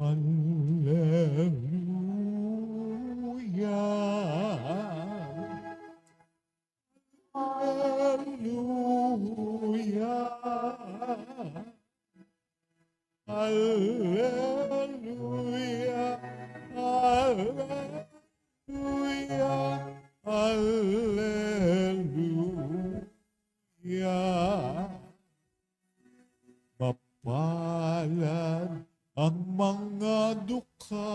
Hallelujah. Hallelujah. Hallelujah. Hallelujah. Hallelujah. Mapalad ang mga dukha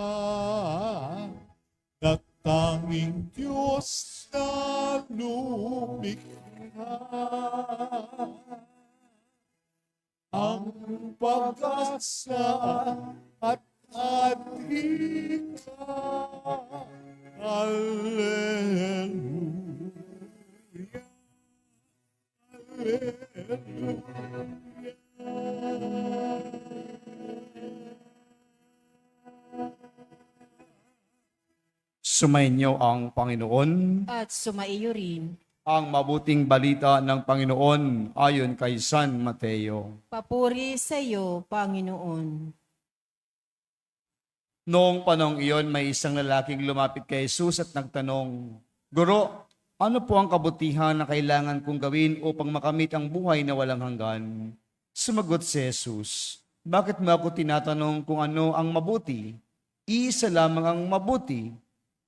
na tanging Diyos na lumikha. Ang pag-asa at adhika. Hallelujah. Sumainyo ang Panginoon. At sumaiyo rin. Ang mabuting balita ng Panginoon ayon kay San Mateo. Papuri sa iyo, Panginoon. Noong panahong iyon, may isang lalaking lumapit kay Jesus at nagtanong, Guro, ano po ang kabutihan na kailangan kong gawin upang makamit ang buhay na walang hanggan? Sumagot si Jesus, bakit mo ako tinatanong kung ano ang mabuti? Isa lamang ang mabuti.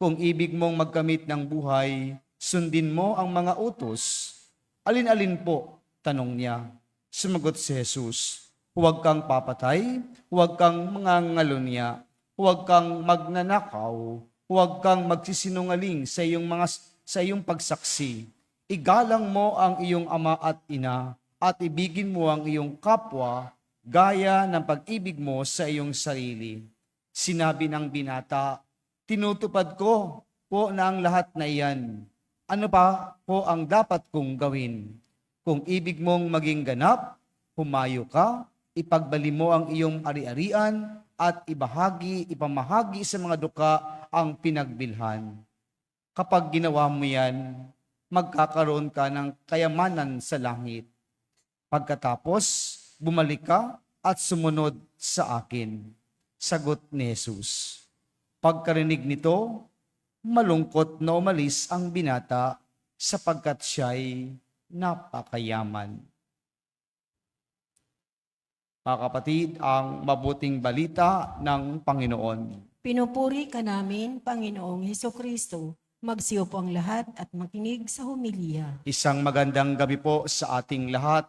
Kung ibig mong magkamit ng buhay, sundin mo ang mga utos. Alin-alin po? Tanong niya. Sumagot si Jesus, huwag kang papatay, huwag kang mangangalunya, huwag kang magnanakaw, huwag kang magsisinungaling sa iyong pagsaksi. Igalang mo ang iyong ama at ina at ibigin mo ang iyong kapwa gaya ng pag-ibig mo sa iyong sarili. Sinabi ng binata, tinutupad ko po na ang lahat na iyan. Ano pa po ang dapat kong gawin? Kung ibig mong maging ganap, humayo ka, ipagbali mo ang iyong ari-arian at ipamahagi sa mga duka ang pinagbilhan. Kapag ginawa mo yan, magkakaroon ka ng kayamanan sa langit. Pagkatapos, bumalik ka at sumunod sa akin. Sagot ni Jesus. Pagkarinig nito, malungkot na umalis ang binata sapagkat siya'y napakayaman. Mga kapatid, ang mabuting balita ng Panginoon. Pinupuri ka namin, Panginoong Hesukristo. Magsiyo po ang lahat at makinig sa humilya. Isang magandang gabi po sa ating lahat.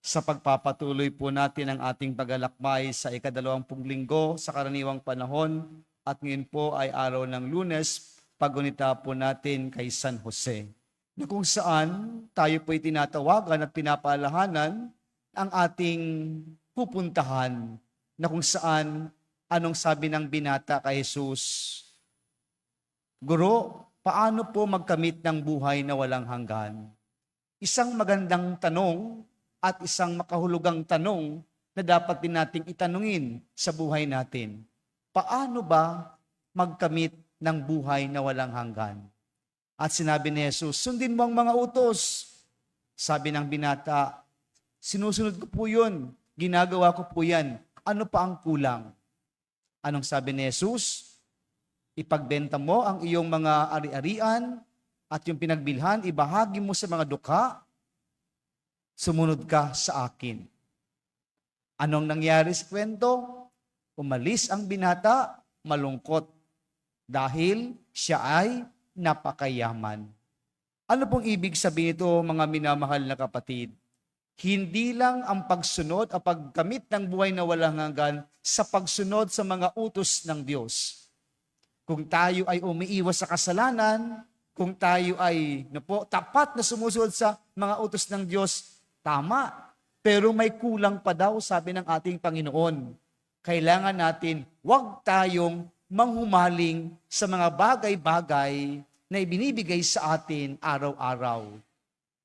Sa pagpapatuloy po natin ang ating pag-alakbay sa ika-20 linggo sa karaniwang panahon at ngayon po ay araw ng Lunes, pagunita po natin kay San Jose, na kung saan tayo po ay tinatawagan at pinapaalahanan ang ating pupuntahan, na kung saan anong sabi ng binata kay Jesus, Guro, paano po magkamit ng buhay na walang hanggan? Isang magandang tanong at isang makahulugang tanong na dapat din nating itanungin sa buhay natin. Paano ba magkamit ng buhay na walang hanggan? At sinabi ni Jesus, sundin mo ang mga utos. Sabi ng binata, sinusunod ko po yun, ginagawa ko po yan. Ano pa ang kulang? Anong sabi ni Jesus? Ipagbenta mo ang iyong mga ari-arian at yung pinagbilhan, ibahagi mo sa mga dukha, sumunod ka sa akin. Anong nangyari sa kwento? Umalis ang binata, malungkot, dahil siya ay napakayaman. Ano pong ibig sabihin ito, mga minamahal na kapatid? Hindi lang ang pagsunod o pagkamit ng buhay na walang hanggan sa pagsunod sa mga utos ng Diyos. Kung tayo ay umiiwas sa kasalanan, kung tayo ay tapat na sumusunod sa mga utos ng Diyos, tama. Pero may kulang pa daw, sabi ng ating Panginoon. Kailangan natin, huwag tayong manghumaling sa mga bagay-bagay na ibinibigay sa atin araw-araw.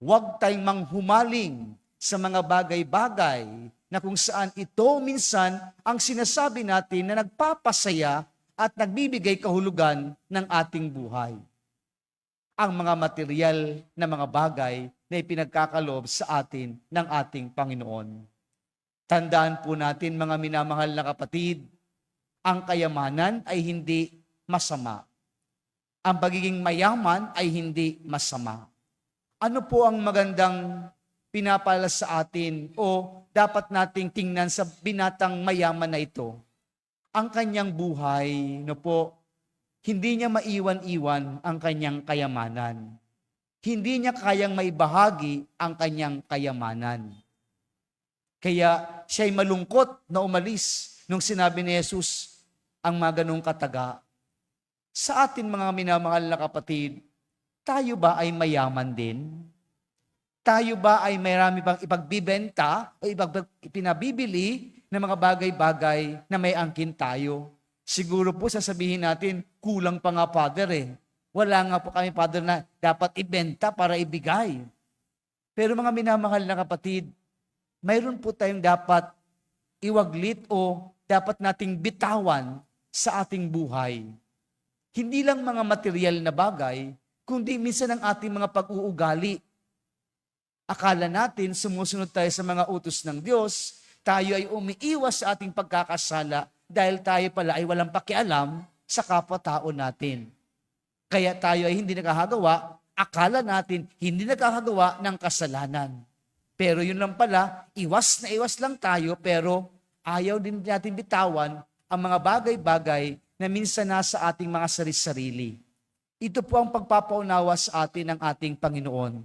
Huwag tayong manghumaling sa mga bagay-bagay na kung saan ito minsan ang sinasabi natin na nagpapasaya at nagbibigay kahulugan ng ating buhay. Ang mga material na mga bagay na ipinagkakaloob sa atin ng ating Panginoon. Tandaan po natin, mga minamahal na kapatid, ang kayamanan ay hindi masama. Ang pagiging mayaman ay hindi masama. Ano po ang magandang pinapala sa atin o dapat nating tingnan sa binatang mayaman na ito? Ang kanyang buhay, hindi niya maiwan-iwan ang kanyang kayamanan. Hindi niya kayang maibahagi ang kanyang kayamanan. Kaya siya'y malungkot na umalis nung sinabi ni Jesus ang mga ganong kataga. Sa atin mga minamahal na kapatid, tayo ba ay mayaman din? Tayo ba ay marami bang ipagbibenta o ipinabibili ng mga bagay-bagay na may angkin tayo? Siguro po sasabihin natin, kulang pa nga, Father Wala nga po kami, Father, na dapat ibenta para ibigay. Pero mga minamahal na kapatid, mayroon po tayong dapat iwaglit o dapat nating bitawan sa ating buhay. Hindi lang mga material na bagay, kundi minsan ang ating mga pag-uugali. Akala natin sumusunod tayo sa mga utos ng Diyos, tayo ay umiiwas sa ating pagkakasala dahil tayo pala ay walang pakialam sa kapwa-tao natin. Kaya tayo ay hindi nakahagawa, akala natin hindi nakahagawa ng kasalanan. Pero yun lang pala, iwas na iwas lang tayo, pero ayaw din natin bitawan ang mga bagay-bagay na minsan nasa ating mga sarili-sarili. Ito po ang pagpapaunawa sa atin ng ating Panginoon.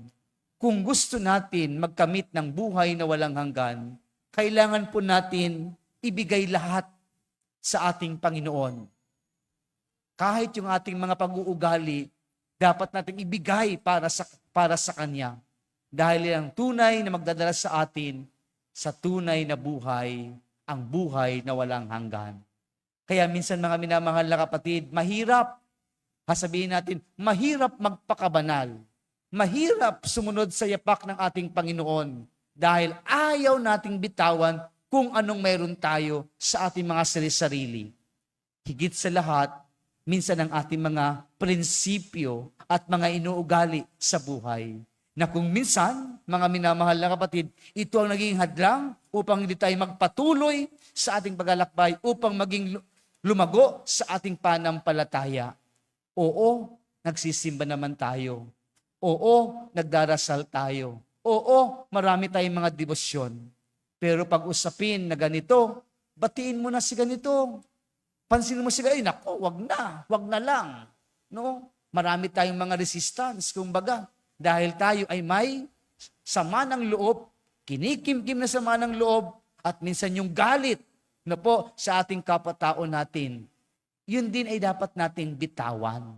Kung gusto natin magkamit ng buhay na walang hanggan, kailangan po natin ibigay lahat sa ating Panginoon. Kahit yung ating mga pag-uugali, dapat nating ibigay para sa Kanya. Dahil ang tunay na magdadala sa atin sa tunay na buhay, ang buhay na walang hanggan. Kaya minsan mga minamahal na kapatid, mahirap, sabihin natin, mahirap magpakabanal. Mahirap sumunod sa yapak ng ating Panginoon dahil ayaw nating bitawan kung anong mayroon tayo sa ating mga sarili-sarili. Higit sa lahat, minsan ang ating mga prinsipyo at mga inuugali sa buhay. Na kung minsan, mga minamahal na kapatid, ito ang naging hadlang upang hindi tayo magpatuloy sa ating paglalakbay, upang maging lumago sa ating panampalataya. Oo, nagsisimba naman tayo. Oo, nagdarasal tayo. Oo, marami tayong mga debosyon. Pero pag usapin na ganito, batiin mo na si ganito. Pansin mo si ganito, nako, wag na lang. No? Marami tayong mga resistance, kumbaga. Dahil tayo ay may sama ng loob, kinikimkim na sama ng loob, at minsan yung galit na po sa ating kapwa-tao natin. Yun din ay dapat nating bitawan.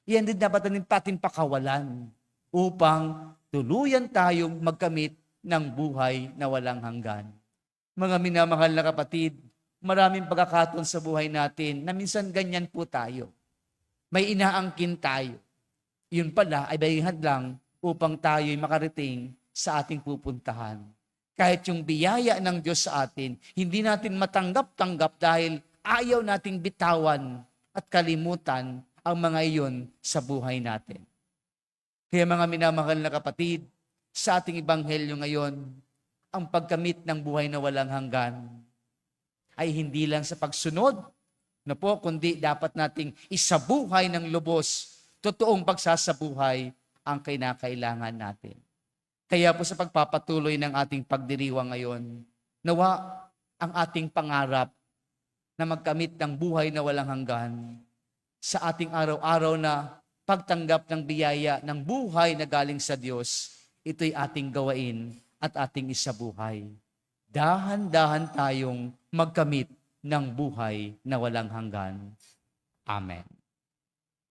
Yan din dapat natin pakawalan upang tuluyan tayong magkamit ng buhay na walang hanggan. Mga minamahal na kapatid, maraming pagkakataon sa buhay natin na minsan ganyan po tayo. May inaangkin tayo. Yun pala ay may hadlang upang tayo'y makarating sa ating pupuntahan. Kahit yung biyaya ng Diyos sa atin, hindi natin matanggap-tanggap dahil ayaw nating bitawan at kalimutan ang mga iyon sa buhay natin. Kaya mga minamahal na kapatid, sa ating ebanghelyo ngayon, ang pagkamit ng buhay na walang hanggan ay hindi lang sa pagsunod, kundi dapat nating isabuhay ng lubos, totoong pagsasabuhay ang kinakailangan natin. Kaya po sa pagpapatuloy ng ating pagdiriwang ngayon, nawa ang ating pangarap na magkamit ng buhay na walang hanggan sa ating araw-araw na pagtanggap ng biyaya ng buhay na galing sa Diyos, ito'y ating gawain at ating isabuhay. Dahan-dahan tayong magkamit ng buhay na walang hanggan. Amen.